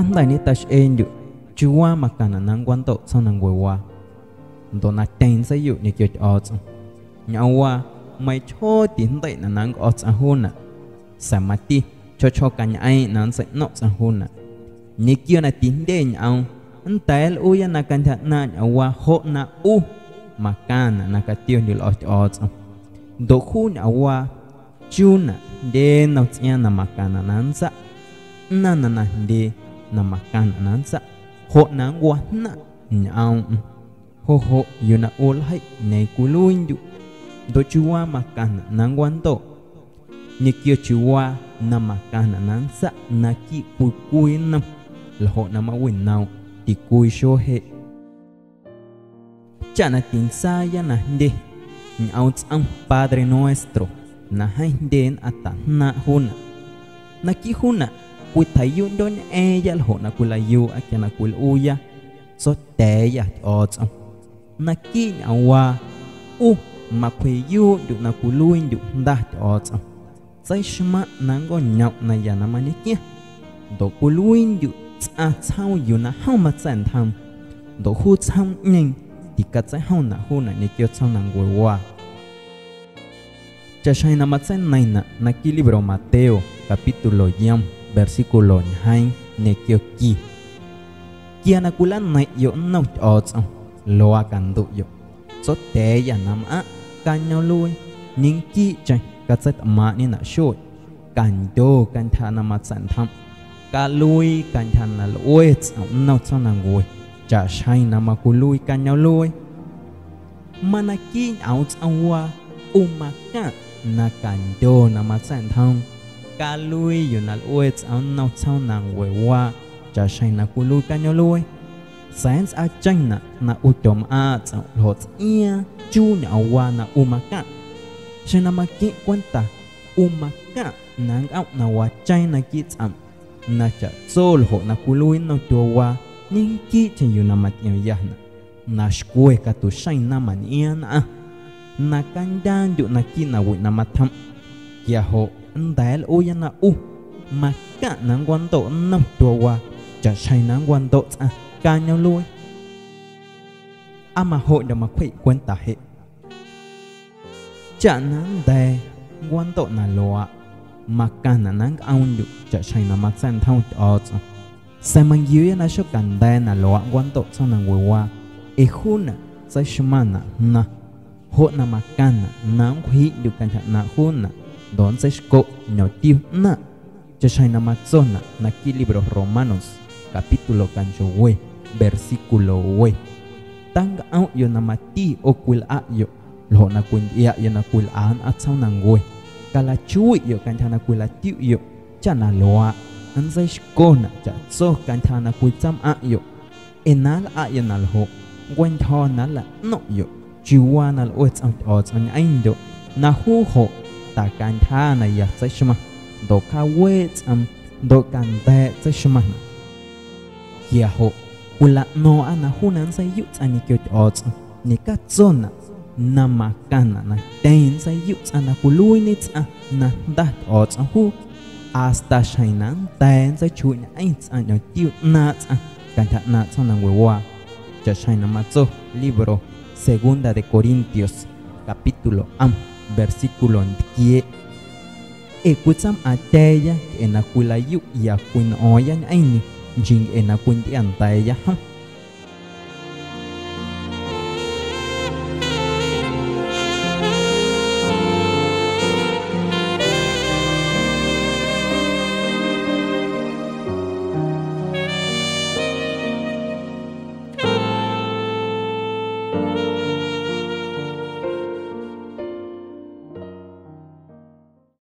anda ni tash enyu chua makana nang wanto sau nang wewa do na ten sa yu ni kyo ots nyawa mai cho tin dai na nang ots ahuna samati cho kan ai nan sa no sa huna ni kyo na tin de nyau antel u ya na kan na nyawa ho na u makana na ka tio ni lo ots do khu nyawa chuna de na tia na makana nan sa na de na makana nan sa ho nang wa na nyau ho yu na ul hai nei kuluin du do chua makana nang wanto ni kyo chua na makana nan sa na ki kui nam lo na ma win nau ti kui sho he chana tin sa ya na de nyau tsang padre nuestro na hai den ata na huna na ki huna kui thayu don e ya lo na kulayu akana kul uya so te ya ots na ki nyawa ma kwe yu du na kuluin du da ots sai shma nango nyau na ya na manikia do kuluin du a chau yu na hau ma chan tham do hu cham ning ti ka chai hau na hu na ni kyo chau nang wa cha shai na ma chan nai na ki libro Mateo capítulo yam versículo 2 ne kyo ki kia na kulan nai yo nau ots lo akan du yo so te ya nam a kan nhau lui ning ki chai ka chat ma ni na shot kan do kan tha na ma chan tham ka lui kan than na loi nau chau nang ngoi cha shai na ma ku lui kan nhau lui mana ki out awa umaka na kan do na ma chan tham ka lui yu na loi nau chau nang ngoi wa cha shai na ku lui kan nhau lui sense a chanh na utom a chau lot ia chu nyawa na umaka shena maki kwanta umaka nang out na wa chai na ki cham na cha sol ho na kuluin no towa ning ki chen yu na mat ya na shkue ka tu shai na man ian a na kandan du na ki na wi na matham kia ho ndal o ya na maka nang wanto nam towa cha shai nang wanto a ca nhau lui ama hội đã mà khuỵ quân tả hệ chả nắng đè quan tội là loa mà càng là nắng ông được chả say là mặt sen thâu ở xem mang dưới là số càng đè là loa quan tội sau nàng vừa qua e khôn nè sai shman na hội là mà càng nắng khí được càng chả na khôn nè đón sai sco nhỏ tiêu na chả say là mặt zona na ki libro Romanos capítulo cancho we versículo we tang au yo na mati o kul a yo lo na kun ya yo na kul an at sau nang we kala chui yo kan thana kul tiu yo cha na loa an zai sko na cha so kan thana kul cham a yo enal a yo na lo gwen tho na la no yo chiwa na lo ets out an ain do na hu ho ta kan tha na ya sai shma do ka we am do kan te sai shma kia ho kula no ana hunan sai yu ani kyo ots ni ka zona na makana na ten sai yu ana kului ni tsa na dat ots hu hasta shainan ten sai chu na ai tsa no tiu na tsa kan tha na tsa na wewa cha shaina mazo libro segunda de Corintios capítulo versículo 10 ekutsam ateya ena kula yu ya kun oya ni jing ena kun ti antaya ha